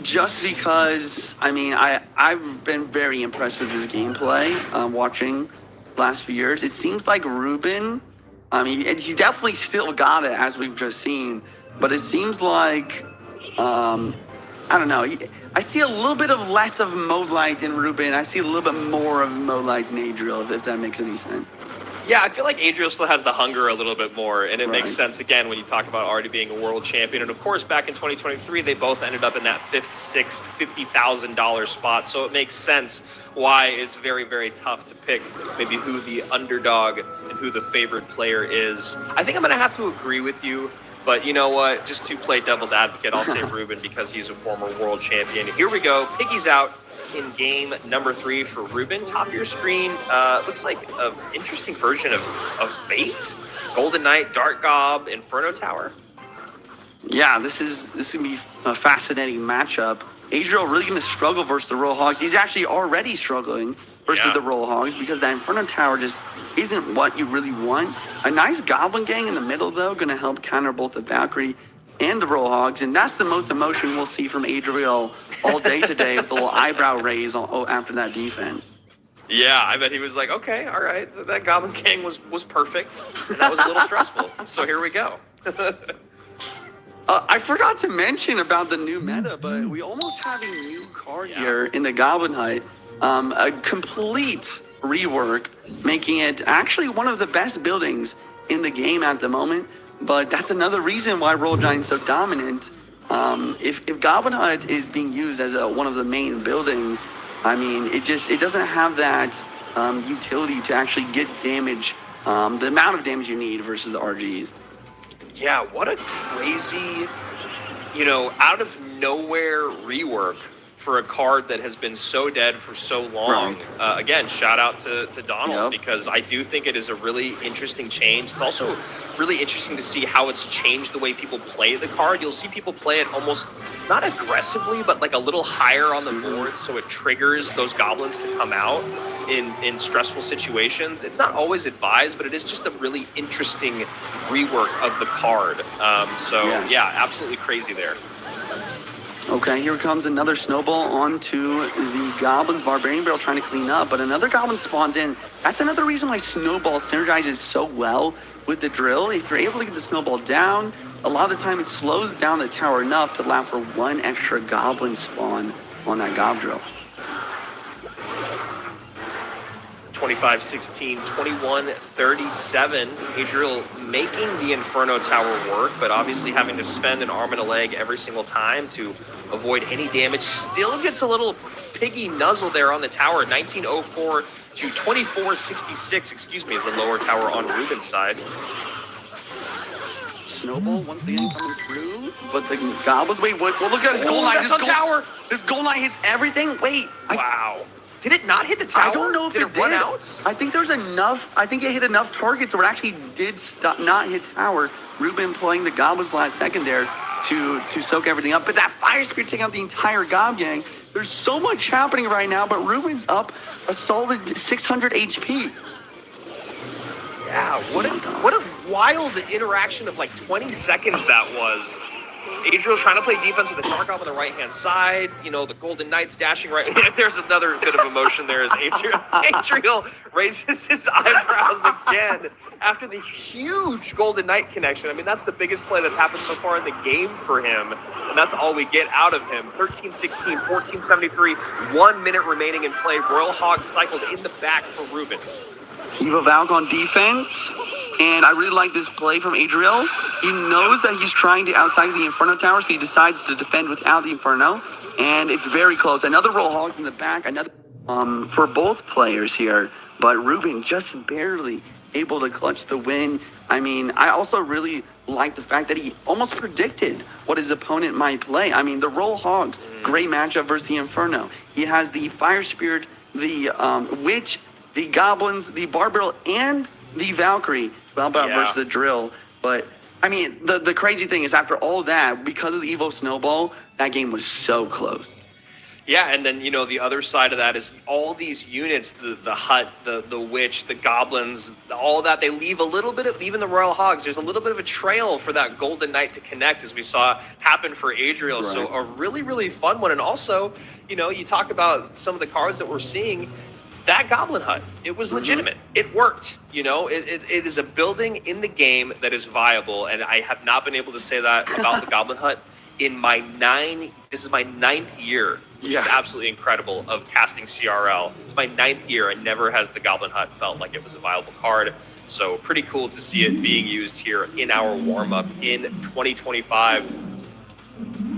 Just because, I've been very impressed with his gameplay, watching last few years. It seems like Ruben, he's definitely still got it, as we've just seen, but it seems like, I don't know, I see a little bit of less of Mode Light in Ruben. I see a little bit more of Mode Light in Adriel, if that makes any sense. Yeah, I feel like Adriel still has the hunger a little bit more, and it makes Right. sense, again, when you talk about already being a world champion. And, of course, back in 2023, they both ended up in that fifth, sixth, $50,000 spot, so it makes sense why it's very, very tough to pick maybe who the underdog and who the favorite player is. I think I'm going to have to agree with you, but you know what? Just to play devil's advocate, I'll say Ruben because he's a former world champion. Here we go. Piggy's out in game number 3 for Ruben. Top of your screen, looks like an interesting version of Bait, Golden Knight, Dark Gob, Inferno Tower. Yeah, this is gonna be a fascinating matchup. Adriel really gonna struggle versus the Royal Hogs. He's actually already struggling versus the Royal Hogs because that Inferno Tower just isn't what you really want. A nice Goblin Gang in the middle, though, gonna help counter both the Valkyrie and the Royal Hogs, and that's the most emotion we'll see from Adriel all day today with the little eyebrow raise after that defense. Yeah, I bet he was like, okay, all right, that Goblin Gang was perfect, and that was a little stressful, so here we go. I forgot to mention about the new meta, but we almost have a new card here in the Goblin Hut. A complete rework, making it actually one of the best buildings in the game at the moment. But that's another reason why Royal Giant's so dominant. If Goblin Hut is being used as one of the main buildings, it doesn't have that utility to actually get damage, the amount of damage you need versus the RGs. Yeah, what a crazy, out of nowhere rework for a card that has been so dead for so long. Right. Again, shout out to Donald, Yep. because I do think it is a really interesting change. It's also really interesting to see how it's changed the way people play the card. You'll see people play it almost not aggressively, but like a little higher on the board, so it triggers those goblins to come out in stressful situations. It's not always advised, but it is just a really interesting rework of the card. Yes. Yeah, absolutely crazy there. Okay, here comes another snowball onto the Goblins. Barbarian Barrel trying to clean up, but another Goblin spawns in. That's another reason why Snowball synergizes so well with the drill. If you're able to get the Snowball down, a lot of the time it slows down the tower enough to allow for one extra Goblin spawn on that Gob drill. 25-16, 21-37. Adriel making the Inferno Tower work, but obviously having to spend an arm and a leg every single time to avoid any damage. Still gets a little piggy nuzzle there on the tower. 1904 to 2466, is the lower tower on Ruben's side. Snowball once again coming through, but the Goblins, wait, what? Well, look at this Gold Knight. That's on tower. This Gold Knight hits everything. Wait. Wow. Did it not hit the tower? I don't know if did it run did. out? I think there's enough. I think it hit enough targets where it actually did not hit tower. Ruben playing the Goblins last second there to soak everything up. But that Fire Spirit taking out the entire Gob Gang. There's so much happening right now, but Ruben's up a solid 600 HP. Yeah, what a wild interaction of like 20 seconds that was. Adriel's trying to play defense with the Dark Gob on the right-hand side. The Golden Knight's dashing right. There's another bit of emotion there as Adriel raises his eyebrows again after the huge Golden Knight connection. That's the biggest play that's happened so far in the game for him, and that's all we get out of him. 13-16, 14-73, 1 minute remaining in play. Royal Hog cycled in the back for Ruben. Evo Valk on defense, and I really like this play from Adriel. He knows that he's trying to outside the Inferno Tower, so he decides to defend without the Inferno, and it's very close. Another Royal Hogs in the back, another for both players here, but Ruben just barely able to clutch the win. I also really like the fact that he almost predicted what his opponent might play. The Royal Hogs, great matchup versus the Inferno. He has the Fire Spirit, the Witch, the Goblins, the Barbarian, and the Valkyrie versus the Drill. But, the crazy thing is after all that, because of the Evo Snowball, that game was so close. Yeah, and then, the other side of that is all these units, the Hut, the Witch, the Goblins, all that, they leave a little bit of, even the Royal Hogs, there's a little bit of a trail for that Golden Knight to connect, as we saw happen for Adriel. Right. So a really, really fun one. And also, you talk about some of the cards that we're seeing, that Goblin Hut, it was legitimate. It worked. It is a building in the game that is viable, and I have not been able to say that about the Goblin Hut in this is my 9th year, which is absolutely incredible, of casting CRL. It's my 9th year, and never has the Goblin Hut felt like it was a viable card. So pretty cool to see it being used here in our warm-up in 2025.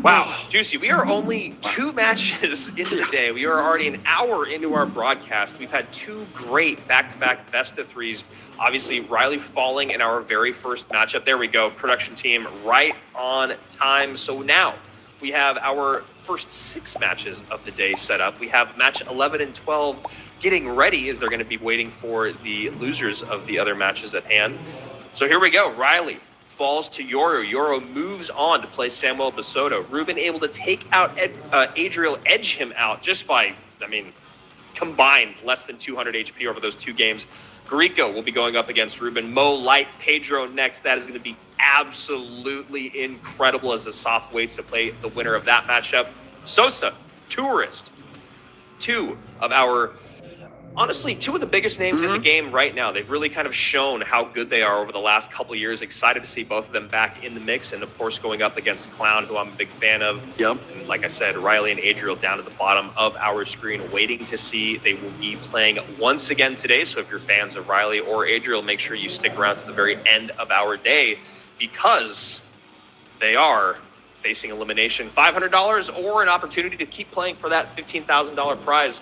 Wow, Juicy, we are only 2 matches into the day. We are already an hour into our broadcast. We've had 2 great back-to-back best-of-3s. Obviously, Riley falling in our very first matchup. There we go, production team right on time. So now we have our first 6 matches of the day set up. We have match 11 and 12 getting ready, as they're going to be waiting for the losers of the other matches at hand. So here we go, Riley falls to Yoru. Yoru moves on to play Samuel Basoto. Ruben able to take out Adriel, edge him out just by, combined less than 200 HP over those 2 games. Grieco will be going up against Ruben. Mo Light, Pedro next. That is going to be absolutely incredible as the soft waits to play the winner of that matchup. Sosa, Tourist. 2 of our, honestly, 2 of the biggest names in the game right now. They've really kind of shown how good they are over the last couple of years. Excited to see both of them back in the mix. And, of course, going up against Clown, who I'm a big fan of. Yep. And like I said, Riley and Adriel down at the bottom of our screen, waiting to see. They will be playing once again today. So if you're fans of Riley or Adriel, make sure you stick around to the very end of our day, because they are facing elimination, $500 or an opportunity to keep playing for that $15,000 prize.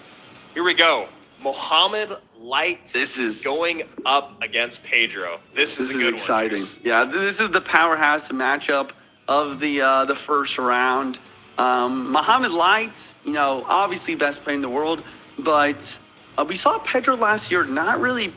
Here we go. Mohamed Light, this is going up against Pedro. This is a good exciting one. Yeah, this is the powerhouse matchup of the first round. Mohamed Light, obviously best player in the world, but we saw Pedro last year not really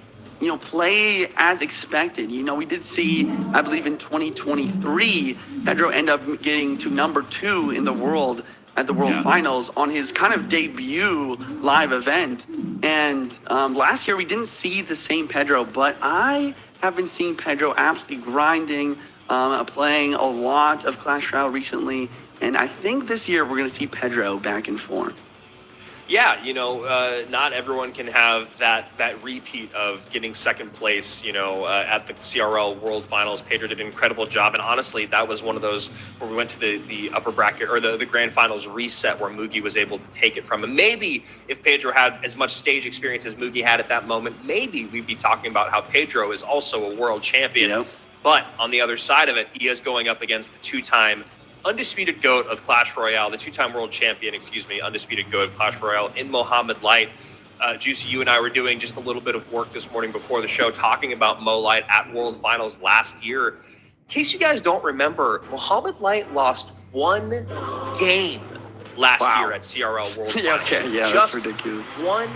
play as expected. We did see, I believe in 2023, Pedro end up getting to number 2 in the world at the World Finals on his kind of debut live event. And last year we didn't see the same Pedro, but I have been seeing Pedro absolutely grinding, playing a lot of Clash Royale recently. And I think this year we're going to see Pedro back in form. Yeah, not everyone can have that repeat of getting second place, at the CRL World Finals. Pedro did an incredible job, and honestly, that was one of those where we went to the upper bracket, or the Grand Finals reset, where Mugi was able to take it from him. Maybe if Pedro had as much stage experience as Mugi had at that moment, maybe we'd be talking about how Pedro is also a world champion. Yep. But on the other side of it, he is going up against the 2-time undisputed GOAT of Clash Royale, the 2-time world champion, undisputed GOAT of Clash Royale in Mohamed Light. Juicy, you and I were doing just a little bit of work this morning before the show talking about Mo Light at World Finals last year. In case you guys don't remember, Mohamed Light lost 1 game last year at CRL World Finals. That's ridiculous. 1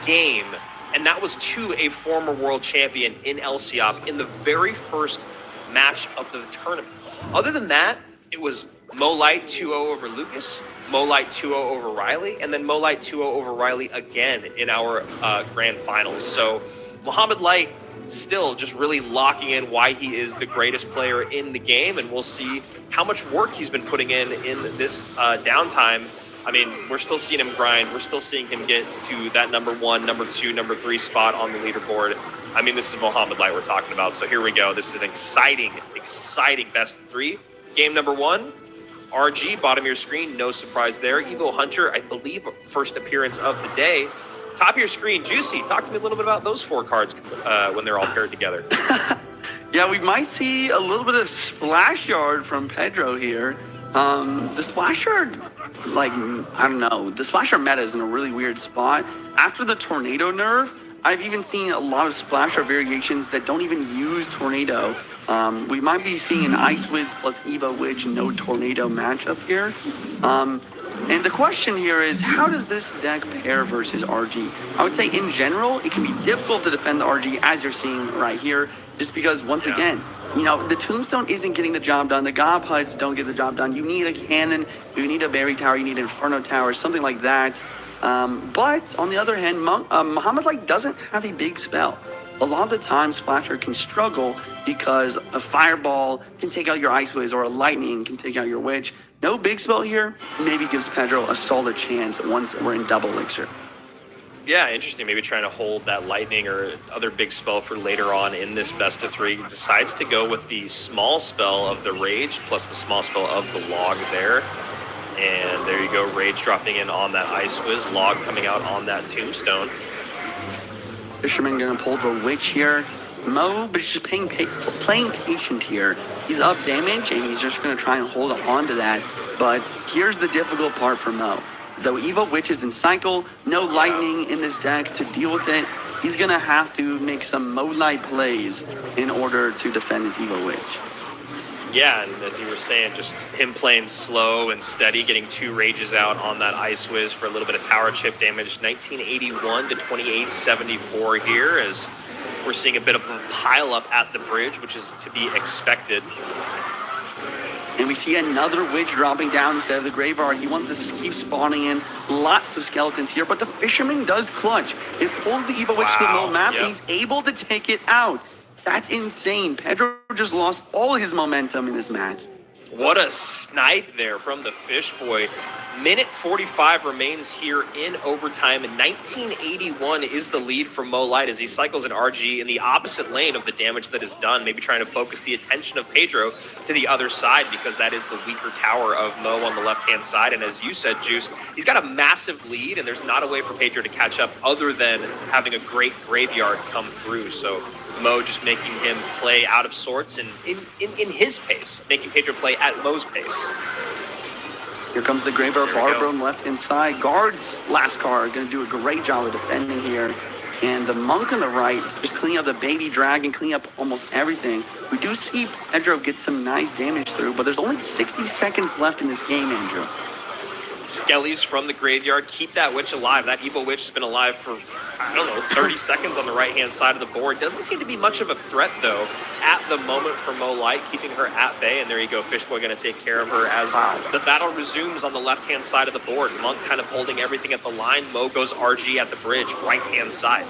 game, and that was to a former world champion in LCOP in the very first match of the tournament. Other than that, it was Mo Light 2-0 over Lucas, Mo Light 2-0 over Riley, and then Mo Light 2-0 over Riley again in our grand finals. So Mohamed Light still just really locking in why he is the greatest player in the game, and we'll see how much work he's been putting in this downtime. We're still seeing him grind. We're still seeing him get to that number 1, number 2, number 3 spot on the leaderboard. This is Mohamed Light we're talking about. So here we go. This is an exciting best of 3. Game number 1, RG, bottom of your screen, no surprise there. Evo Hunter, I believe, first appearance of the day. Top of your screen, Juicy, talk to me a little bit about those 4 cards when they're all paired together. Yeah, we might see a little bit of Splash Yard from Pedro here. The Splash Yard, the Splash Yard meta is in a really weird spot. After the Tornado nerf, I've even seen a lot of Splash Yard variations that don't even use Tornado. We might be seeing an Ice Wiz plus Evo Witch, no Tornado matchup here. And the question here is, how does this deck pair versus RG? I would say in general, it can be difficult to defend the RG, as you're seeing right here, just because, once again, You know, the Tombstone isn't getting the job done. The God Huts don't get the job done. You need a cannon, you need a Berry Tower, you need an Inferno Tower, something like that. But on the other hand, Muhammad Light doesn't have a big spell. A lot of the time, Splasher can struggle because a Fireball can take out your Ice Wiz or a Lightning can take out your Witch. No big spell here maybe gives Pedro a solid chance once we're in double Elixir. Yeah, interesting. Maybe trying to hold that Lightning or other big spell for later on in this best of three. Decides to go with the small spell of the Rage plus the small spell of the Log there. And there you go, Rage dropping in on that Ice Wiz, Log coming out on that Tombstone. Fisherman gonna pull the Witch here. Mo, but he's just playing patient here. He's up damage, and he's just gonna try and hold on to that. But here's the difficult part for Mo. The Evo Witch is in cycle, no Lightning in this deck to deal with it. He's gonna have to make some Mo Light plays in order to defend his Evo Witch. Yeah, and as you were saying, just him playing slow and steady, getting 2 Rages out on that Ice Wiz for a little bit of tower chip damage. 1981 to 2874 here, as we're seeing a bit of a pile up at the bridge, which is to be expected. And we see another Witch dropping down instead of the Graveyard. He wants to keep spawning in lots of skeletons here, but the Fisherman does clutch. It pulls the Evo Witch to the middle map, and he's able to take it out. That's insane. Pedro just lost all his momentum in this match. What a snipe there from the Fish Boy. Minute 45 remains here in overtime, and 1981 is the lead for Mo Light as he cycles an RG in the opposite lane of the damage that is done, maybe trying to focus the attention of Pedro to the other side because that is the weaker tower of Mo on the left-hand side. And as you said, Juice, he's got a massive lead, and there's not a way for Pedro to catch up other than having a great Graveyard come through. So Mo just making him play out of sorts and in his pace, making Pedro play at Mo's pace. Here comes the Graveyard Barber on the left-hand side. Guards, last card, going to do a great job of defending here. And the Monk on the right, just cleaning up the Baby Dragon, cleaning up almost everything. We do see Pedro get some nice damage through, but there's only 60 seconds left in this game, Andrew. Skellies from the Graveyard keep that Witch alive. That Evil Witch has been alive for, I don't know, 30 seconds on the right-hand side of the board. Doesn't seem to be much of a threat, though, at the moment for Mo Light, keeping her at bay. And there you go, Fishboy going to take care of her as the battle resumes on the left-hand side of the board. Monk kind of holding everything at the line. Mo goes RG at the bridge, right-hand side.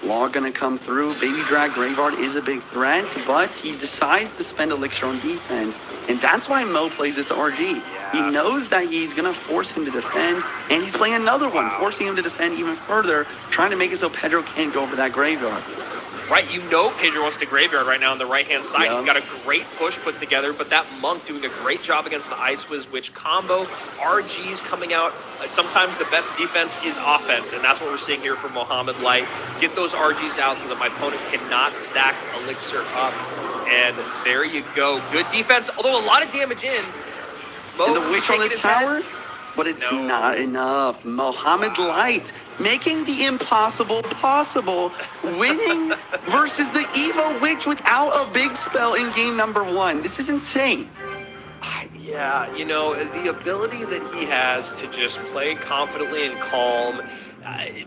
Log going to come through. Baby Drag Graveyard is a big threat, but he decides to spend Elixir on defense, and that's why Mo plays this RG. He knows that he's going to force him to defend, and he's playing another one, forcing him to defend even further, trying to make it so Pedro can't go for that Graveyard. Right, you know Pedro wants to Graveyard right now on the right-hand side. He's got a great push put together, but that Monk doing a great job against the Ice Wiz Witch combo. RGs coming out. Sometimes the best defense is offense, and that's what we're seeing here from Muhammad Light. Get those RGs out so that my opponent cannot stack Elixir up. And there you go. Good defense, although a lot of damage in. Mo and the Witch on the tower? Head. But it's not enough. Muhammad Light making the impossible possible, winning versus the Evo Witch without a big spell in game number 1. This is insane. Yeah, you know, the ability that he has to just play confidently and calm,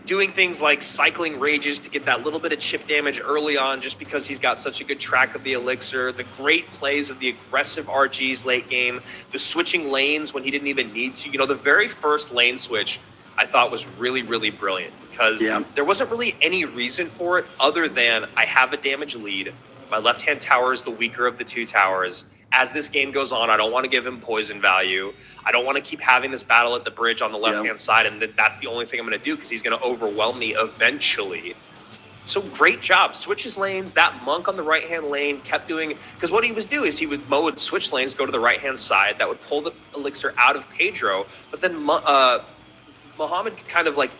doing things like cycling Rages to get that little bit of chip damage early on just because he's got such a good track of the Elixir, the great plays of the aggressive RGs late game, the switching lanes when he didn't even need to. You know, the very first lane switch I thought was really, really brilliant because there wasn't really any reason for it other than I have a damage lead. My left-hand tower is the weaker of the 2 towers. As this game goes on, I don't want to give him poison value. I don't want to keep having this battle at the bridge on the left-hand side, and that's the only thing I'm going to do because he's going to overwhelm me eventually. So great job. Switches lanes. That Monk on the right-hand lane kept doing, because what he would do is Mo would switch lanes, go to the right-hand side. That would pull the Elixir out of Pedro, but then Muhammad could kind of like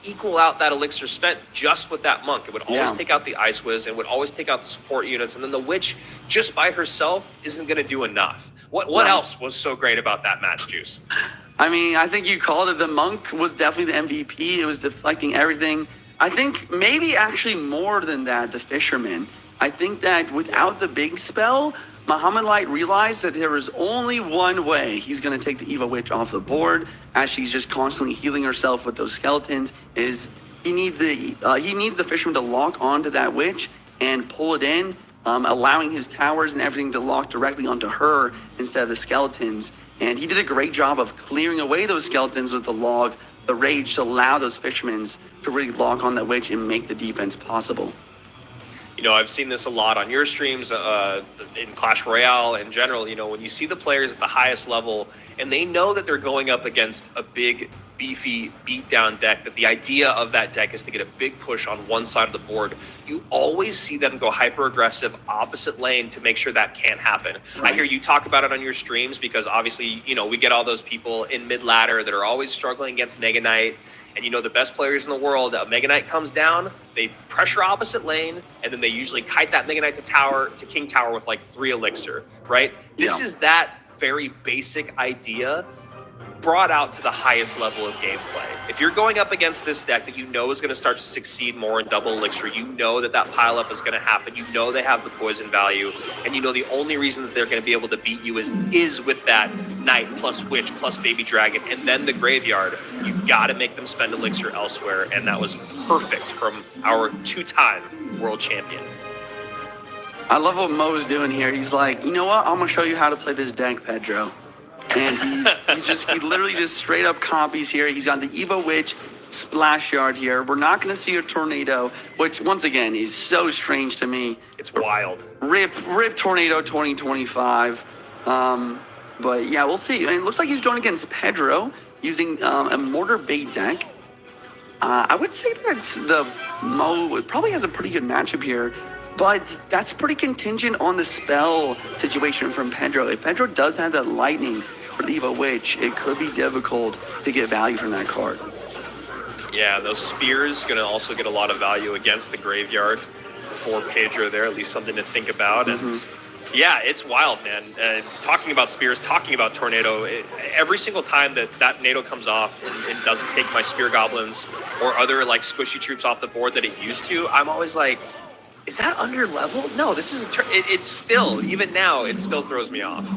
equal out that Elixir spent just with that Monk. It would always take out the Ice Wiz and would always take out the support units, and then the Witch just by herself isn't going to do enough. What else was so great about that match, Juice? I mean, I think you called it. The Monk was definitely the MVP. It was deflecting everything. I think maybe actually more than that, the Fisherman. I think that without the big spell, Muhammad Light realized that there was only one way he's going to take the Evo Witch off the board, as she's just constantly healing herself with those skeletons, is he needs the Fisherman to lock onto that Witch and pull it in. allowing his towers and everything to lock directly onto her instead of the skeletons. And he did a great job of clearing away those skeletons with the log, the rage, to allow those fishermen to really lock on that witch and make the defense possible. You know, I've seen this a lot on your streams, in Clash Royale in general. You know, when you see the players at the highest level and they know that they're going up against a big, beefy, beat-down deck, that the idea of that deck is to get a big push on one side of the board, you always see them go hyper-aggressive opposite lane to make sure that can't happen. Right. I hear you talk about it on your streams because obviously, you know, we get all those people in mid-ladder that are always struggling against Mega Knight. And you know, the best players in the world, Mega Knight comes down, they pressure opposite lane, and then they usually kite that Mega Knight to King Tower with like 3 elixir, right? This is that very basic idea brought out to the highest level of gameplay. If you're going up against this deck that you know is going to start to succeed more in double elixir, you know that that pileup is going to happen, you know they have the poison value, and you know the only reason that they're going to be able to beat you is with that Knight plus Witch plus Baby Dragon, and then the Graveyard. You've got to make them spend elixir elsewhere, and that was perfect from our 2-time world champion. I love what Mo's doing here. He's like, you know what? I'm going to show you how to play this deck, Pedro. And he literally just straight up copies here. He's got the Evo Witch Splash Yard here. We're not going to see a Tornado, which once again is so strange to me. It's wild. Rip Tornado 2025. But yeah, we'll see. And it looks like he's going against Pedro using a Mortar Bait deck. I would say that the Mo probably has a pretty good matchup here. But that's pretty contingent on the spell situation from Pedro. If Pedro does have that lightning for the Evo Witch, it could be difficult to get value from that card. Yeah, those spears going to also get a lot of value against the Graveyard for Pedro there, at least something to think about. And yeah, it's wild, man. It's talking about spears, talking about Tornado. Every single time that NATO comes off and doesn't take my Spear Goblins or other like squishy troops off the board that it used to, I'm always like, is that under level? No, this is it's still, even now, it still throws me off.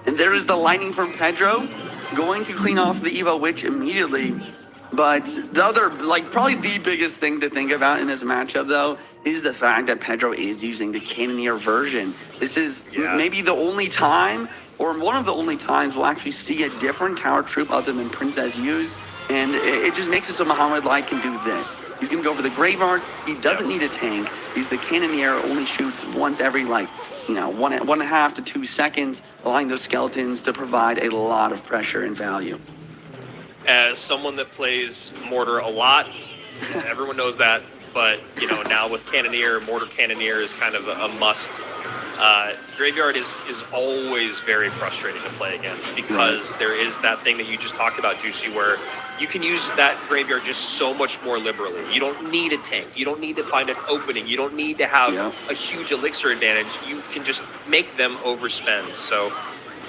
And there is the lightning from Pedro, going to clean off the Evo Witch immediately. But the other, like probably the biggest thing to think about in this matchup, though, is the fact that Pedro is using the Cannoneer version. This is maybe the only time, or one of the only times, we'll actually see a different tower troop other than Princess used. And it just makes it so Muhammad Light can do this. He's going to go for the Graveyard. He doesn't need a tank. He's the Cannoneer, only shoots once every, like, you know, 1.5 to 2 seconds, allowing those skeletons to provide a lot of pressure and value. As someone that plays Mortar a lot, everyone knows that. But, you know, now with Cannoneer, Mortar Cannoneer is kind of a must. Graveyard is always very frustrating to play against because there is that thing that you just talked about, Juicy, where you can use that Graveyard just so much more liberally. You don't need a tank. You don't need to find an opening. You don't need to have a huge elixir advantage. You can just make them overspend. So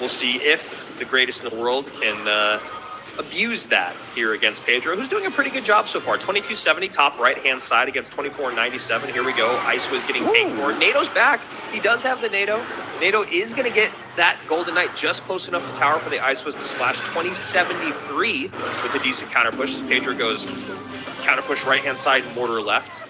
we'll see if the greatest in the world can abuse that here against Pedro, who's doing a pretty good job so far. 2270 top right-hand side against 2497. Here we go. Ice Wiz getting tanked for. NATO's back. He does have the NATO. NATO is going to get that Golden Knight just close enough to tower for the Ice Wiz to splash. 2073 with a decent counter push as Pedro goes counter push right-hand side, Mortar left.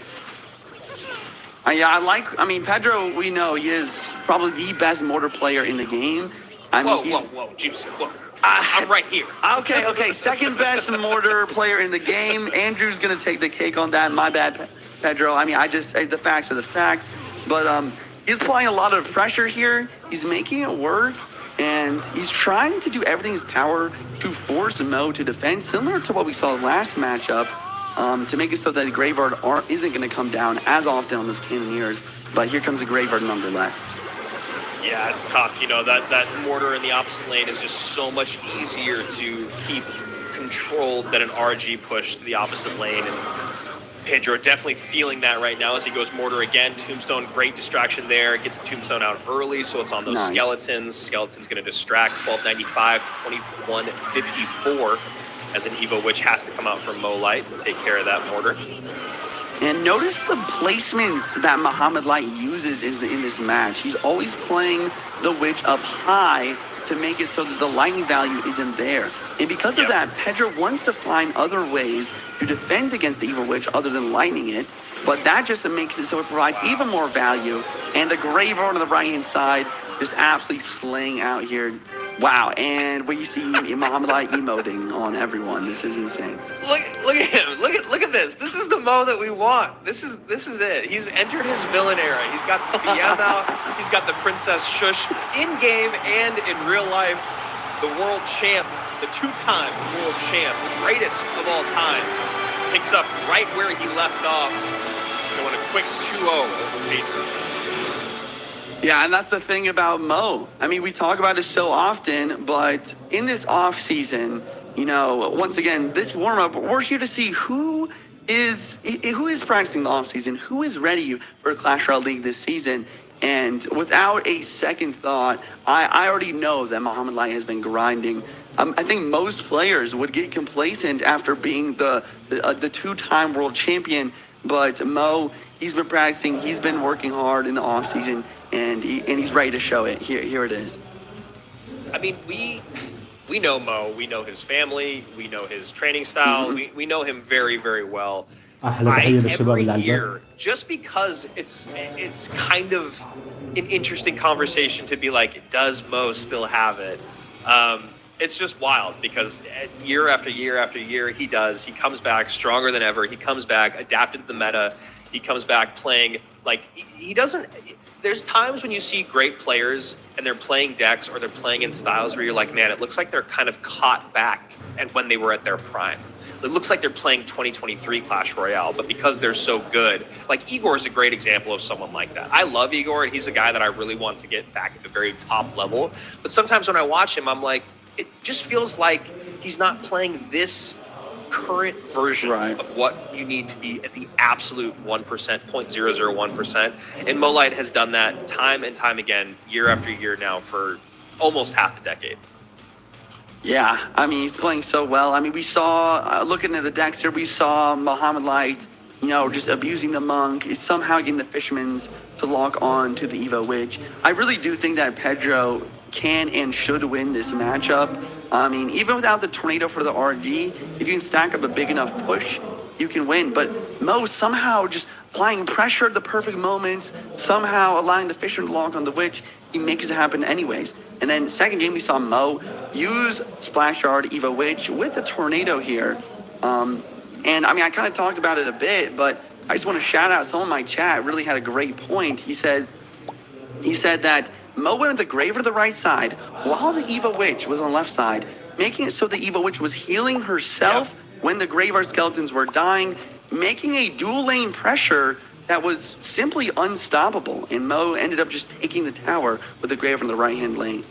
I mean, Pedro, we know he is probably the best Mortar player in the game. Whoa, Jeeps, whoa. I'm right here. Okay. Second best Mortar player in the game. Andrew's going to take the cake on that. My bad, Pedro. I mean, I just say the facts are the facts. But he's applying a lot of pressure here. He's making it work. And he's trying to do everything in his power to force Mo to defend, similar to what we saw last matchup, to make it so that the Graveyard isn't going to come down as often on those Cannoneers. But here comes the Graveyard nonetheless. Yeah, it's tough. You know, that Mortar in the opposite lane is just so much easier to keep controlled than an RG push to the opposite lane. And Pedro definitely feeling that right now as he goes Mortar again. Tombstone, great distraction there. Gets the Tombstone out early, so it's on those skeletons. Skeleton's going to distract. 1295 to 2154 as an Evo Witch has to come out from Mo Light to take care of that Mortar. And notice the placements that Muhammad Light uses in this match. He's always playing the Witch up high to make it so that the lightning value isn't there. And because of that, Pedro wants to find other ways to defend against the Evil Witch other than lightning it. but that just makes it so it provides even more value. And the Graver on the right-hand side just absolutely slaying out here. Wow, and we see Muhammad Ali emoting on everyone. This is insane. Look at him. Look at this. This is the Mo that we want. This is it. He's entered his villain era. He's got the Vienna, he's got the Princess Shush in game and in real life. The world champ, the two-time world champ, greatest of all time, picks up right where he left off. Going a quick 2-0 over Pedro. Yeah, and that's the thing about Mo. I mean, we talk about it so often, but in this off season, once again, this warm up, we're here to see who is practicing the off season, who is ready for Clash Royale League this season. And without a second thought, I already know that Muhammad Ali has been grinding. I think most players would get complacent after being the two-time world champion, but Mo, he's been practicing, he's been working hard in the off season. And he's ready to show it. Here it is. I mean, we know Mo. We know his family. We know his training style. We know him very, very well. Every year, just because it's kind of an interesting conversation to be like, does Mo still have it? It's just wild because year after year after year, he does. He comes back stronger than ever. He comes back adapted to the meta. He comes back playing like he doesn't. There's times when you see great players and they're playing decks or they're playing in styles where you're like, man, it looks like they're kind of caught back and when they were at their prime. It looks like they're playing 2023 Clash Royale, but because they're so good, like Igor is a great example of someone like that. I love Igor, and he's a guy that I really want to get back at the very top level. But sometimes when I watch him, I'm like, it just feels like he's not playing this current version of what you need to be at the absolute 1%, 0.001%. And Molite has done that time and time again, year after year now for almost half a decade. Yeah, I mean, he's playing so well. I mean, we saw, looking at the decks here, we saw Muhammad Light, just abusing the Monk, somehow getting the Fishermans to lock on to the Evo Witch. I really do think that Pedro can and should win this matchup. I mean, even without the Tornado for the RG, if you can stack up a big enough push, you can win. But Mo somehow just applying pressure at the perfect moments, somehow allowing the Fisherman to lock on the Witch, he makes it happen anyways. And then second game, we saw Mo use Splash Yard, Evo Witch with the Tornado here. And I mean, I kind of talked about it a bit, but I just want to shout out someone in my chat really had a great point. He said that Mo went with the Graver to the right side while the Evo Witch was on the left side, making it so the Evo Witch was healing herself when the Graver skeletons were dying, making a dual lane pressure that was simply unstoppable. And Mo ended up just taking the tower with the Graver in the right-hand lane.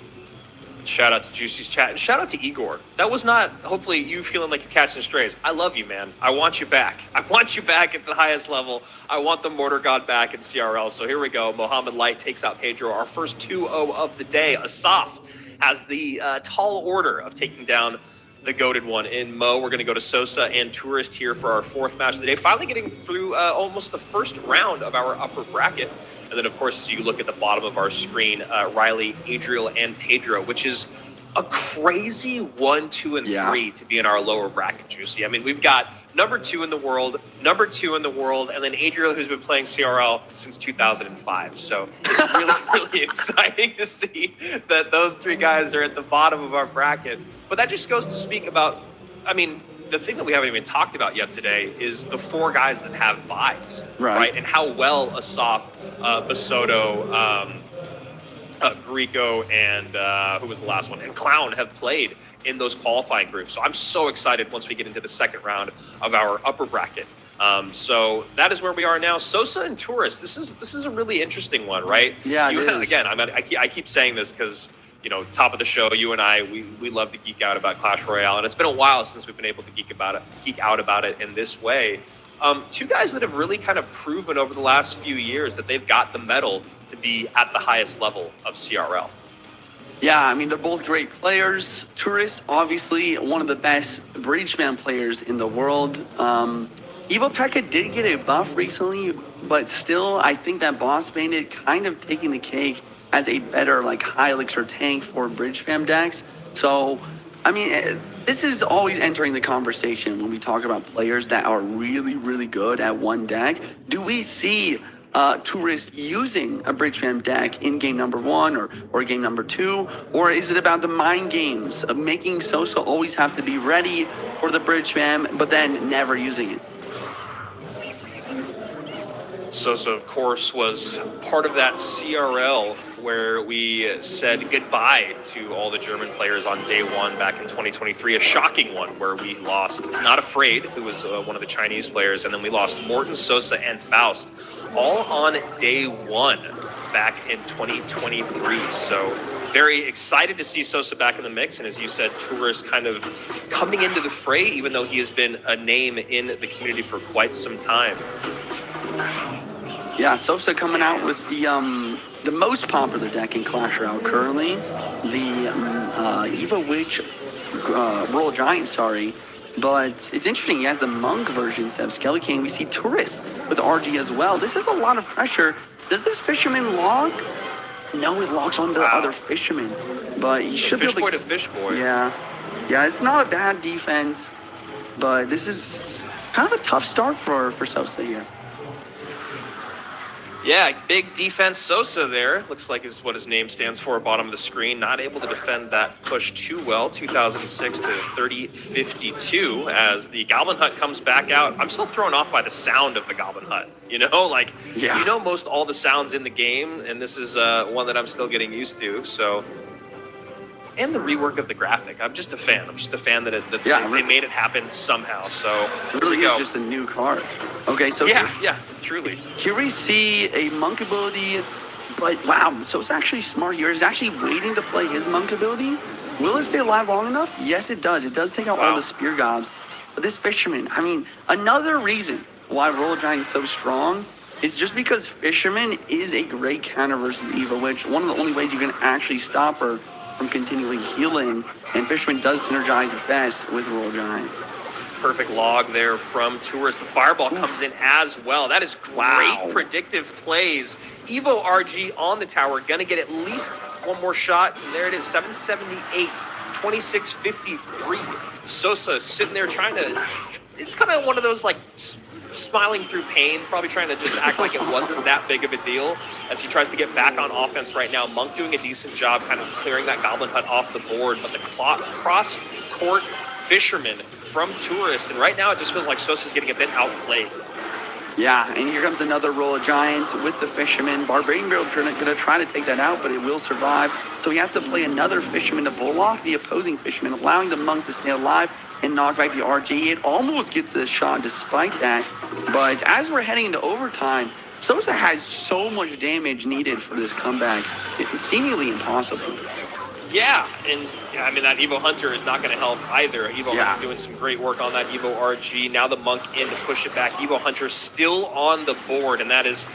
Shout out to Juicy's chat and shout out to Igor. That was not hopefully you feeling like you're catching strays. I love you, man. I want you back. I want you back at the highest level. I want the Mortar God back in CRL. So here we go. Mohamed Light takes out Pedro. Our first 2-0 of the day. Asaf has the tall order of taking down the goated one in Mo. We're going to go to Sosa and Tourist here for our fourth match of the day. Finally getting through almost the first round of our upper bracket. And then, of course, as you look at the bottom of our screen, Riley, Adriel, and Pedro, which is a crazy 1, 2, and 3 to be in our lower bracket, Juicy. I mean, we've got number 2 in the world, and then Adriel, who's been playing CRL since 2005. So it's really, really exciting to see that those three guys are at the bottom of our bracket. But that just goes to speak about, I mean, the thing that we haven't even talked about yet today is the 4 guys that have buys, right? And how well Asaf, Basoto, Grieco, and who was the last one? And Clown have played in those qualifying groups. So I'm so excited once we get into the second round of our upper bracket. So that is where we are now. Sosa and Tourist. This is a really interesting one, right? Yeah, it is. Again, I keep saying this because, top of the show, you and I, we love to geek out about Clash Royale, and it's been a while since we've been able to geek out about it in this way. 2 guys that have really kind of proven over the last few years that they've got the mettle to be at the highest level of CRL. Yeah, I mean, they're both great players. Tourist, obviously, one of the best Bridge fan players in the world. Evo Pekka did get a buff recently, but still, I think that Boss Bandit kind of taking the cake as a better high elixir tank for Bridge fam decks. So, I mean, this is always entering the conversation when we talk about players that are really, really good at one deck. Do we see Tourist using a Bridge Fam deck in game number 1 or game number 2? Or is it about the mind games of making Sosa always have to be ready for the Bridge Fam, but then never using it? Sosa, of course, was part of that CRL where we said goodbye to all the German players on day 1 back in 2023. A shocking one where we lost Not Afraid, who was one of the Chinese players, and then we lost Morten, Sosa, and Faust, all on day 1 back in 2023. So very excited to see Sosa back in the mix, and as you said, Tourist kind of coming into the fray, even though he has been a name in the community for quite some time. Yeah, Sosa coming out with the most popular deck in Clash Royale currently, the Evo Witch Royal Giant, sorry. But it's interesting, he has the Monk version instead of Skelly King. We see Tourist with RG as well. This is a lot of pressure. Does this Fisherman lock? No, it locks onto the other Fisherman. But he should be able to Fish Boy. Yeah, it's not a bad defense, but this is kind of a tough start for Sosa here. Yeah, big defense Sosa there. Looks like is what his name stands for, bottom of the screen. Not able to defend that push too well. 2006 to 3052 as the Goblin Hut comes back out. I'm still thrown off by the sound of the Goblin Hut. You know, like, yeah. You know most all the sounds in the game, and this is one that I'm still getting used to. So, and the rework of the graphic. I'm just a fan. I'm just a fan that they made it happen somehow. So it really is just a new card. Okay, so yeah, truly. Here we see a Monk ability, but wow, so it's actually smart here. He's actually waiting to play his Monk ability. Will it stay alive long enough? Yes, it does. It does take out all the Spear Gobs. But this Fisherman, I mean, another reason why Royal Giant is so strong is just because Fisherman is a great counter versus the Evo Witch. One of the only ways you can actually stop her from continually healing, and Fisherman does synergize best with Royal Giant. Perfect log there from Tourist. The Fireball comes in as well. That is great predictive plays. Evo RG on the tower, gonna get at least one more shot, and there it is, 778, 2653. Sosa sitting there trying to, it's kind of one of those like smiling through pain, probably trying to just act like it wasn't that big of a deal as he tries to get back on offense right now. Monk doing a decent job kind of clearing that Goblin Hut off the board, but the cross-court Fisherman from Tourist, and right now it just feels like Sosa's getting a bit outplayed. Yeah, and here comes another Royal Giant with the Fisherman. Barbarian Barrel going to try to take that out, but it will survive. So he has to play another Fisherman to Bullock, the opposing Fisherman, allowing the Monk to stay alive and knock back the RG. It almost gets a shot despite that, but as we're heading into overtime, Sosa has so much damage needed for this comeback. It's seemingly impossible. Yeah, and I mean, that Evo Hunter is not going to help either. Evo Hunter doing some great work on that Evo RG. Now the Monk in to push it back. Evo Hunter still on the board, and that is,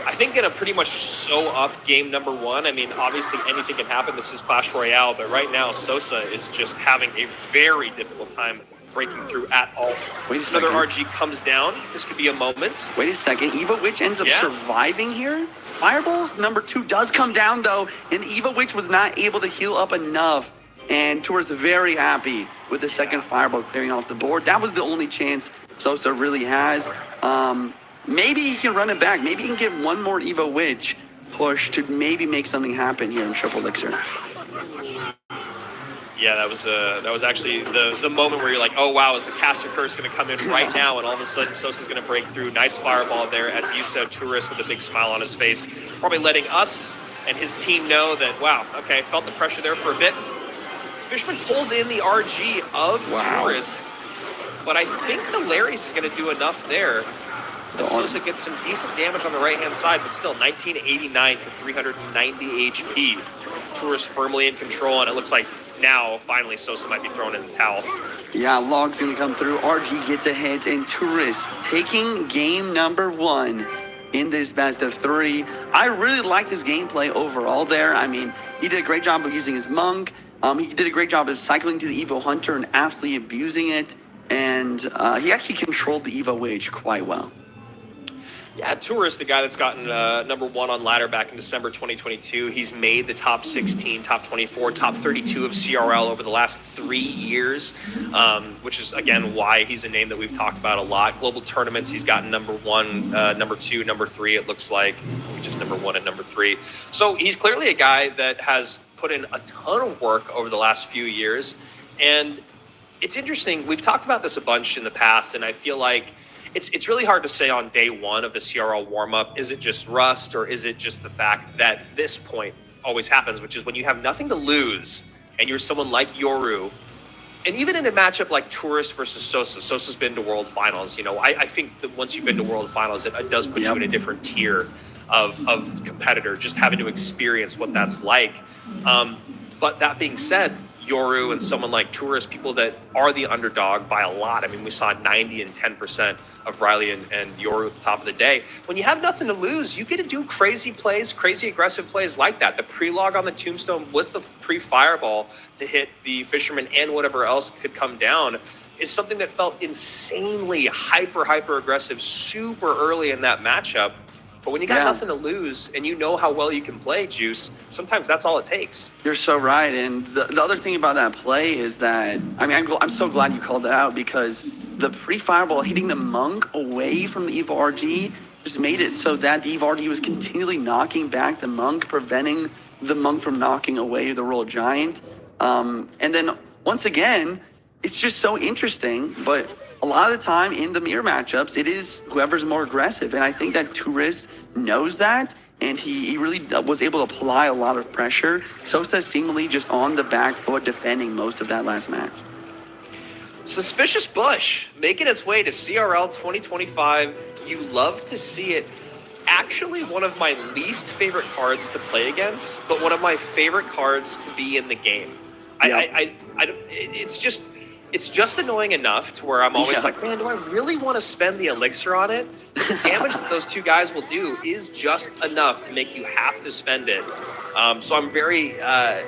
I think, going to pretty much sew up game number 1. I mean, obviously anything can happen. This is Clash Royale, but right now Sosa is just having a very difficult time breaking through at all. Wait a second. Another RG comes down. This could be a moment. Wait a second. Evo Witch ends up surviving here? Fireball number 2 does come down, though, and Evo Witch was not able to heal up enough, and Tour's very happy with the second Fireball clearing off the board. That was the only chance Sosa really has. Maybe he can run it back. Maybe he can get one more Evo Witch push to maybe make something happen here in Triple Elixir. Yeah, that was actually the moment where you're like, oh wow, is the caster curse going to come in right now? And all of a sudden, Sosa's going to break through. Nice Fireball there, as you said, Tourist with a big smile on his face, probably letting us and his team know that, wow, okay, felt the pressure there for a bit. Fishman pulls in the RG of Tourist, but I think the Larry's is going to do enough there. Sosa gets some decent damage on the right-hand side, but still 1989 to 390 HP. Tourist firmly in control, and it looks like now, finally, Sosa might be thrown in the towel. Yeah, Log's going to come through. RG gets a hit, and Tourist taking game number 1 in this best of 3. I really liked his gameplay overall there. I mean, he did a great job of using his Monk. He did a great job of cycling to the Evo Hunter and absolutely abusing it. And he actually controlled the Evo Witch quite well. Yeah, Tourist, the guy that's gotten #1 on ladder back in December 2022. He's made the top 16, top 24, top 32 of CRL over the last 3 years, which is, again, why he's a name that we've talked about a lot. Global tournaments, he's gotten #1, #2, #3, it looks like. Just #1 and #3. So he's clearly a guy that has put in a ton of work over the last few years. And it's interesting. We've talked about this a bunch in the past, and I feel like it's really hard to say on day one of the CRL warm-up, is it just rust or is it just the fact that this point always happens, which is when you have nothing to lose and you're someone like Yoru, and even in a matchup like Tourist versus Sosa, Sosa's been to World Finals. I think that once you've been to World Finals, it does put you in a different tier of competitor, just having to experience what that's like. But that being said, Yoru and someone like Tourist, people that are the underdog by a lot. I mean, we saw 90 and 10% of Riley and Yoru at the top of the day. When you have nothing to lose, you get to do crazy plays, crazy aggressive plays like that. The pre-log on the tombstone with the pre-fireball to hit the Fisherman and whatever else could come down is something that felt insanely hyper aggressive super early in that matchup. But when you got nothing to lose and you know how well you can play, Juice, sometimes that's all it takes. You're so right. And the other thing about that play is that, I mean, I'm so glad you called that out, because the pre-fireball hitting the Monk away from the Evil RG just made it so that the Evil RG was continually knocking back the Monk, preventing the Monk from knocking away the Royal Giant. And then once again, it's just so interesting, but a lot of the time in the mirror matchups, it is whoever's more aggressive. And I think that Tourist knows that, and he really was able to apply a lot of pressure. Sosa seemingly just on the back foot defending most of that last match. Suspicious Bush making its way to CRL 2025. You love to see it. Actually, one of my least favorite cards to play against, but one of my favorite cards to be in the game. It's just annoying enough to where I'm always like, man, do I really want to spend the elixir on it? But the damage that those two guys will do is just enough to make you have to spend it. So I'm very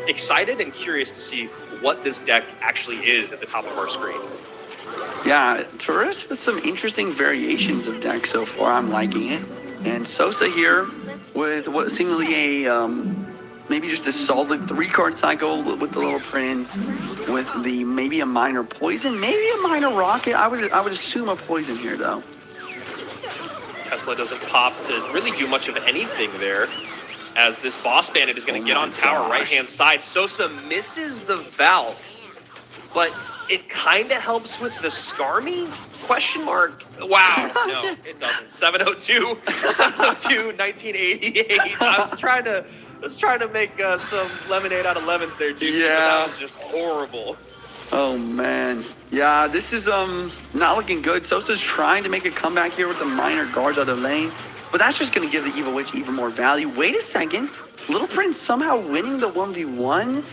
excited and curious to see what this deck actually is at the top of our screen. Yeah, Tourist with some interesting variations of decks so far. I'm liking it. And Sosa here with what seemingly a maybe just a solid 3-card cycle with the Little Prince, with the maybe a minor poison, maybe a minor rocket. I would assume a poison here though. Tesla doesn't pop to really do much of anything there, as this Boss Bandit is going to get on tower right-hand side. Sosa misses the Valk, but it kind of helps with the Skarmy? Question mark? Wow, no, it doesn't. 702, 1988. I was trying to make some lemonade out of lemons there, Juicy, but that was just horrible. Oh, man. Yeah, this is not looking good. Sosa's trying to make a comeback here with the minor guards out of the lane, but that's just going to give the Evil Witch even more value. Wait a second. Little Prince somehow winning the 1v1,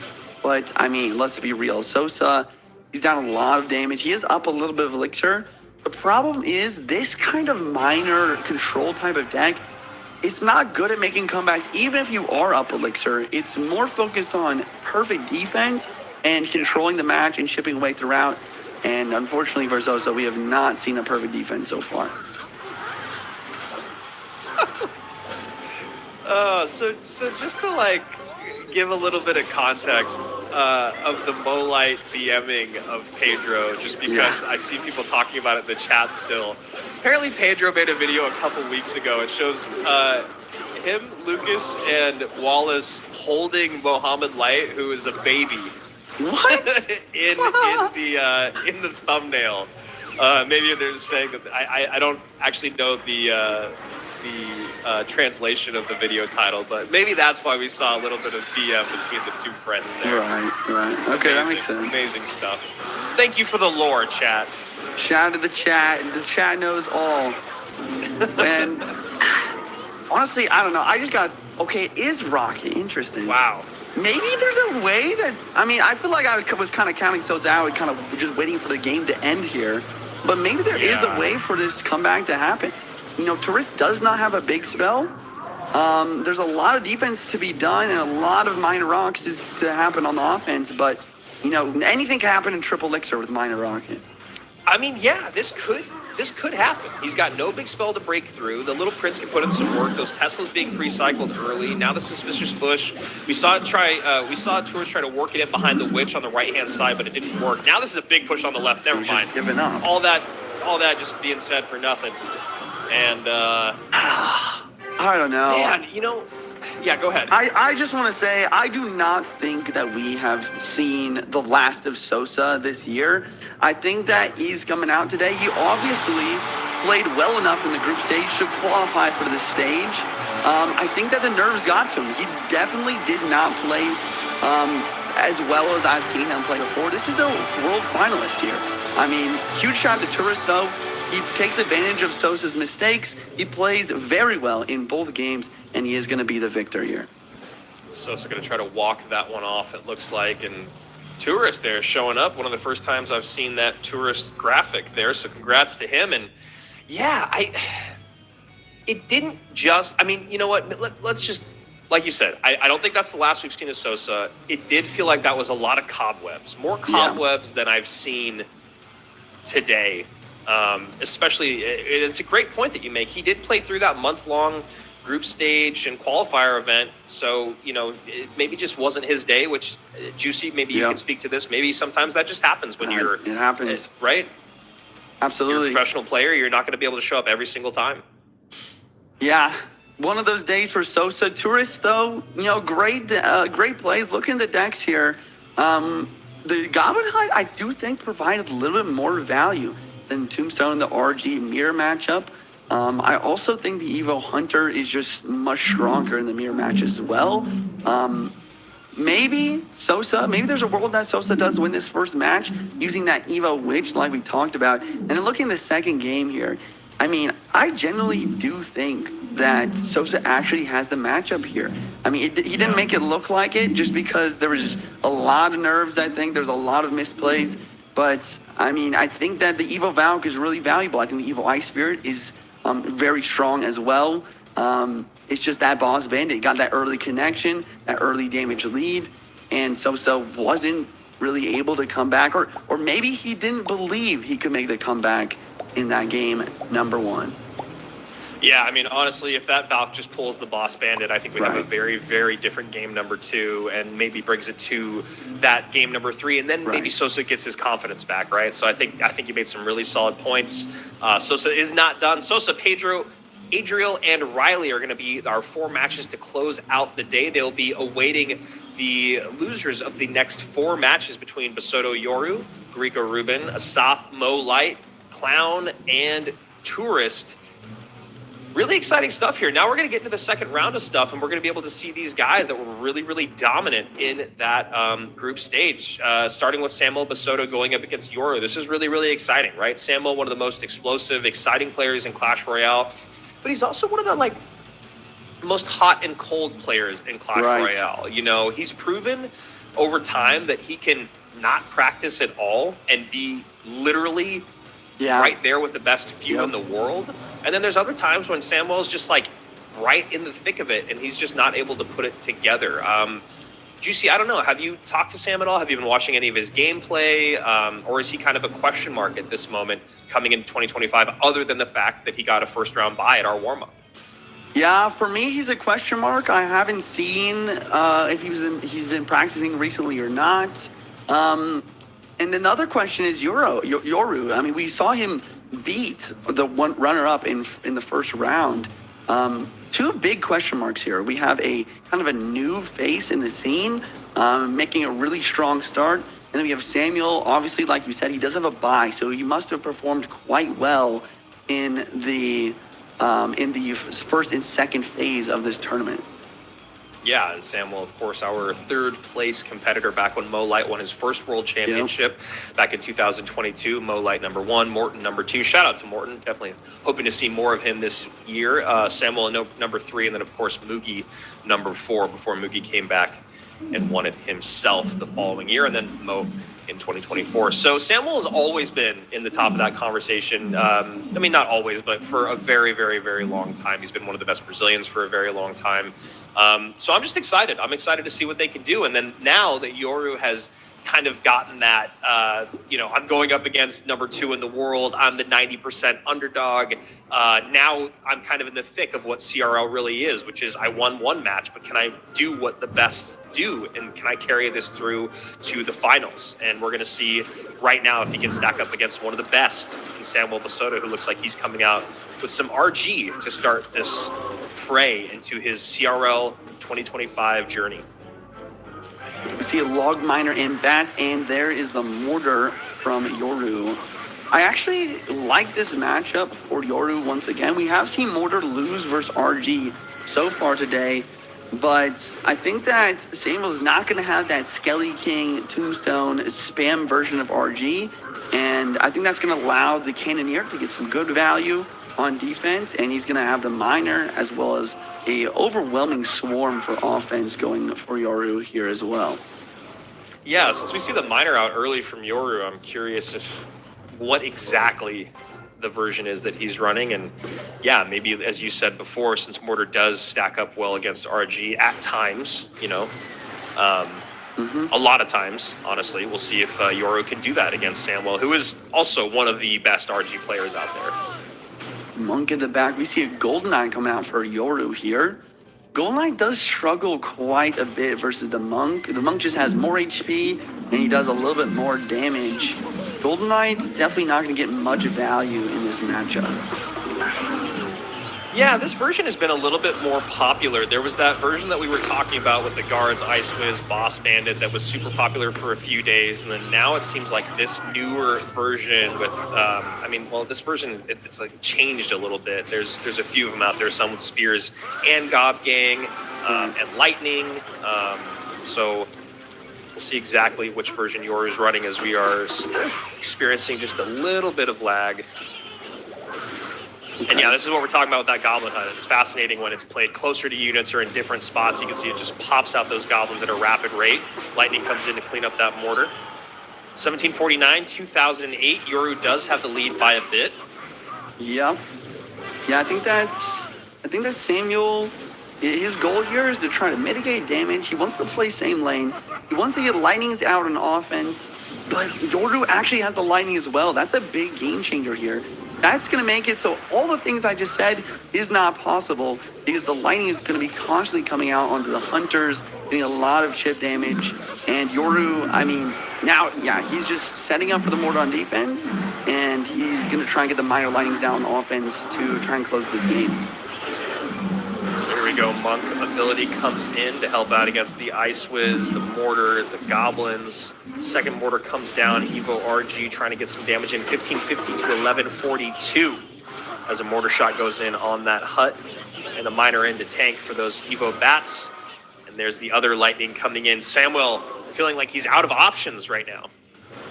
but, I mean, let's be real. Sosa, he's down a lot of damage. He is up a little bit of elixir. The problem is this kind of minor control type of deck, it's not good at making comebacks. Even if you are up elixir, it's more focused on perfect defense and controlling the match and chipping away throughout. And unfortunately for Sosa, we have not seen a perfect defense so far. So just to give a little bit of context of the Molite DMing of Pedro, just because I see people talking about it in the chat still. Apparently Pedro made a video a couple weeks ago. It shows him, Lucas, and Wallace holding Mohammed Light, who is a baby. What? in the thumbnail. Maybe they're saying that I don't actually know the translation of the video title, but maybe that's why we saw a little bit of BM between the two friends there. Right. Okay, that makes sense. Amazing stuff. Thank you for the lore, chat. Shout out to the chat. The chat knows all. And honestly, I don't know. I just got, okay, it is Rocket. Interesting. Wow. Maybe there's a way that, I mean, I feel like I was kind of counting Sosa out and kind of just waiting for the game to end here. But maybe there is a way for this comeback to happen. You know, Tourist does not have a big spell. There's a lot of defense to be done and a lot of minor rocks to happen on the offense. But, you know, anything can happen in Triple Elixir with minor rocket. I mean, yeah, this could this could happen. He's got no big spell to break through. The Little Prince can put in some work. Those Teslas being pre-cycled early. Now the Suspicious Bush. We saw Tourist try to work it in behind the Witch on the right-hand side, but it didn't work. Now this is a big push on the left. Never mind. Giving up. All that just being said for nothing. And I don't know. man, yeah, go ahead. I just want to say, I do not think that we have seen the last of Sosa this year. I think that he's coming out today. He obviously played well enough in the group stage to qualify for this stage. I think that the nerves got to him. He definitely did not play as well as I've seen him play before. This is a world finalist here. I mean, huge shout to Tourist, though. He takes advantage of Sosa's mistakes. He plays very well in both games, and he is going to be the victor here. Sosa going to try to walk that one off, it looks like. And Tourist there showing up. One of the first times I've seen that Tourist graphic there, so congrats to him. And yeah, it didn't just, I mean, you know what? Let's just, like you said, I don't think that's the last we've seen of Sosa. It did feel like that was a lot of cobwebs. More cobwebs than I've seen today. Especially, it's a great point that you make. He did play through that month-long group stage and qualifier event, so it maybe just wasn't his day. Which, Juicy, maybe you can speak to this. Maybe sometimes that just happens when you're. It happens, right? Absolutely. You're a professional player. You're not going to be able to show up every single time. Yeah. One of those days for Sosa. Tourist, though, great plays. Look in the decks here. The Goblin Hut, I do think, provided a little bit more value than Tombstone in the RG mirror matchup. I also think the Evo Hunter is just much stronger in the mirror match as well. Maybe there's a world that Sosa does win this first match using that Evo Witch like we talked about. And then looking at the second game here, I mean, I generally do think that Sosa actually has the matchup here. I mean, he didn't make it look like it just because there was just a lot of nerves, I think. There's a lot of misplays. But, I mean, I think that the Evo Valk is really valuable. I think the Evo Ice Spirit is very strong as well. It's just that Boss Bandit got that early connection, that early damage lead, and Sosa wasn't really able to come back. Or maybe he didn't believe he could make the comeback in that game number one. Yeah, I mean, honestly, if that Valk just pulls the Boss Bandit, I think we have a very, very different game number two, and maybe brings it to that game number three, and then maybe Sosa gets his confidence back, right? So I think you made some really solid points. Sosa is not done. Sosa, Pedro, Adriel, and Riley are going to be our 4 matches to close out the day. They'll be awaiting the losers of the next 4 matches between Basoto Yoru, Grieco Ruben, Asaf, Mo Light, Clown, and Tourist. Really exciting stuff here. Now we're going to get into the second round of stuff, and we're going to be able to see these guys that were really, really dominant in that group stage, starting with Samuel Basoto going up against Yoru. This is really, really exciting, right? Samuel, one of the most explosive, exciting players in Clash Royale, but he's also one of the most hot and cold players in Clash Royale. He's proven over time that he can not practice at all and be literally right there with the best few in the world. And then there's other times when Samuel's just right in the thick of it, and he's just not able to put it together. Juicy, I don't know. Have you talked to Sam at all? Have you been watching any of his gameplay? Or is he kind of a question mark at this moment coming into 2025, other than the fact that he got a first-round bye at our warm-up? Yeah, for me, he's a question mark. I haven't seen if he's been practicing recently or not. And then the other question is Yoru. I mean, we saw him beat the one runner-up in the first round. 2 big question marks here. We have a kind of a new face in the scene, making a really strong start. And then we have Samuel. Obviously, like you said, he does have a bye, so he must have performed quite well in the first and second phase of this tournament. Yeah, and Samuel, of course, our 3rd place competitor back when Mo Light won his first world championship back in 2022. Mo Light number 1, Morton number 2. Shout out to Morton. Definitely hoping to see more of him this year. Samuel number 3, and then, of course, Mugi number 4 before Mugi came back and won it himself the following year, and then Mo in 2024. So Samuel has always been in the top of that conversation. I mean, not always, but for a very, very, very long time. He's been one of the best Brazilians for a very long time. So I'm just excited. I'm excited to see what they can do. And then now that Yoru has kind of gotten that, I'm going up against number 2 in the world. I'm the 90% underdog. Now I'm kind of in the thick of what CRL really is, which is I won one match, but can I do what the best do? And can I carry this through to the finals? And we're going to see right now if he can stack up against one of the best in Samuel Basoto, who looks like he's coming out with some RG to start this fray into his CRL 2025 journey. We see a log miner in bats, and there is the mortar from Yoru. I actually like this matchup for Yoru once again. We have seen Mortar lose versus RG so far today, but I think that Samuel is not going to have that Skelly King Tombstone spam version of RG, and I think that's going to allow the Cannoneer to get some good value on defense, and he's going to have the miner as well as a overwhelming swarm for offense going for Yoru here as well. Yeah, since we see the miner out early from Yoru, I'm curious what exactly the version is that he's running. And yeah, maybe as you said before, since Mortar does stack up well against RG at times, a lot of times, honestly, we'll see if Yoru can do that against Samuel, who is also one of the best RG players out there. Monk in the back. We see a Goldeneye coming out for Yoru here. Goldeneye does struggle quite a bit versus the Monk. The Monk just has more HP, and he does a little bit more damage. Goldeneye's definitely not going to get much value in this matchup. Yeah, this version has been a little bit more popular. There was that version that we were talking about with the guards, Ice Wiz, Boss Bandit, that was super popular for a few days, and then now it seems like this newer version with, this version, it's like changed a little bit. There's a few of them out there, some with Spears and Gob Gang and Lightning. So we'll see exactly which version Yoru is running as we are still experiencing just a little bit of lag. And yeah, this is what we're talking about with that Goblin Hunt. It's fascinating when it's played closer to units or in different spots. You can see it just pops out those goblins at a rapid rate. Lightning comes in to clean up that mortar. 1749, 2008. Yoru does have the lead by a bit. Yep. Yeah, I think that Samuel, his goal here is to try to mitigate damage. He wants to play same lane. He wants to get Lightnings out on offense, but Yoru actually has the Lightning as well. That's a big game changer here. That's going to make it so all the things I just said is not possible because the Lightning is going to be constantly coming out onto the Hunters, getting a lot of chip damage. And Yoru, he's just setting up for the Mortar on defense, and he's going to try and get the minor Lightnings down on offense to try and close this game. Here we go. Monk ability comes in to help out against the Ice Wiz, the Mortar, the Goblins. Second Mortar comes down. Evo RG trying to get some damage in. 1550 to 1142 as a Mortar shot goes in on that hut. And the miner in to tank for those Evo bats. And there's the other Lightning coming in. Samuel feeling like he's out of options right now.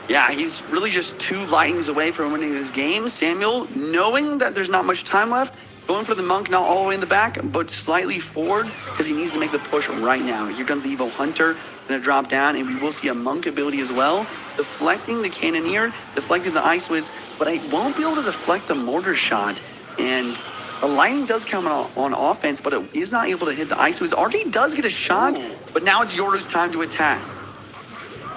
Yeah, he's really just 2 Lightnings away from winning this game. Samuel, knowing that there's not much time left, going for the Monk, not all the way in the back, but slightly forward because he needs to make the push right now. Here comes the Evo Hunter, going to drop down, and we will see a Monk ability as well, deflecting the Cannoneer, deflecting the Ice Wiz, but I won't be able to deflect the Mortar shot. And the Lightning does come on offense, but it is not able to hit the Ice Wiz. RD does get a shot, but now it's Yoru's time to attack.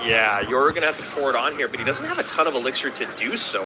Yeah, Yoru going to have to pour it on here, but he doesn't have a ton of elixir to do so.